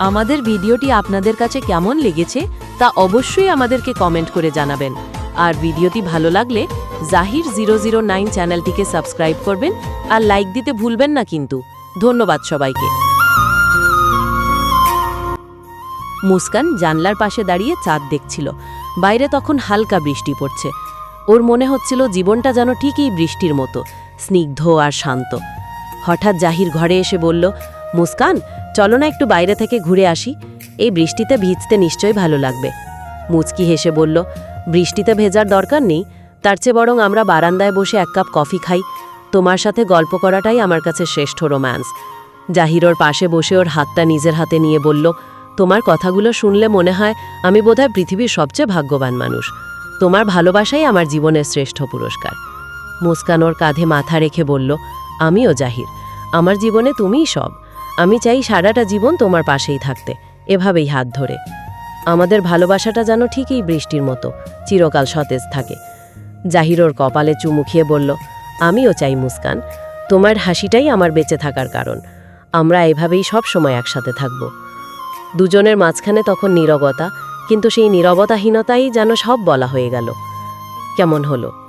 আমাদের ভিডিওটি আপনাদের কাছে কেমন লেগেছে তা অবশ্যই আমাদেরকে কমেন্ট করে জানাবেন। আর ভিডিওটি ভালো লাগলে জাহির009 চ্যানেলটিকে সাবস্ক্রাইব করবেন আর লাইক দিতে ভুলবেন না কিন্তু। ধন্যবাদ সবাইকে। মুস্কান জানলার পাশে দাঁড়িয়ে চাঁদ দেখছিল। বাইরে তখন হালকা বৃষ্টি পড়ছে। ওর মনে হচ্ছিল জীবনটা যেন ঠিকই বৃষ্টির মতো, স্নিগ্ধ আর শান্ত। হঠাৎ জাহির ঘরে এসে বলল, মুস্কান, চলো না একটু বাইরে থেকে ঘুরে আসি, এই বৃষ্টিতে ভিজতে নিশ্চয়ই ভালো লাগবে। মুচকি হেসে বলল, বৃষ্টিতে ভেজার দরকার নেই, তার চেয়ে বরং আমরা বারান্দায় বসে এক কাপ কফি খাই। তোমার সাথে গল্প করাটাই আমার কাছে শ্রেষ্ঠ রোম্যান্স। জাহির ওর পাশে বসে ওর হাতটা নিজের হাতে নিয়ে বলল, তোমার কথাগুলো শুনলে মনে হয় আমি বোধহয় পৃথিবীর সবচেয়ে ভাগ্যবান মানুষ। তোমার ভালোবাসাই আমার জীবনের শ্রেষ্ঠ পুরস্কার। মুস্কান ওর কাঁধে মাথা রেখে বলল, আমিও জাহির, আমার জীবনে তুমিই সব। আমি চাই সারাটা জীবন তোমার পাশেই থাকতে, এভাবেই হাত ধরে। আমাদের ভালোবাসাটা যেন ঠিকই বৃষ্টির মতো চিরকাল সতেজ থাকে। জাহির ওর কপালে চুমু খেয়ে বলল, আমিও চাই মুস্কান, তোমার হাসিটাই আমার বেঁচে থাকার কারণ। আমরা এভাবেই সব সময় একসাথে থাকব। দুজনের মাঝখানে তখন নীরবতা, কিন্তু সেই নীরবতাহীনতাই যেন সব বলা হয়ে গেল। কেমন হলো?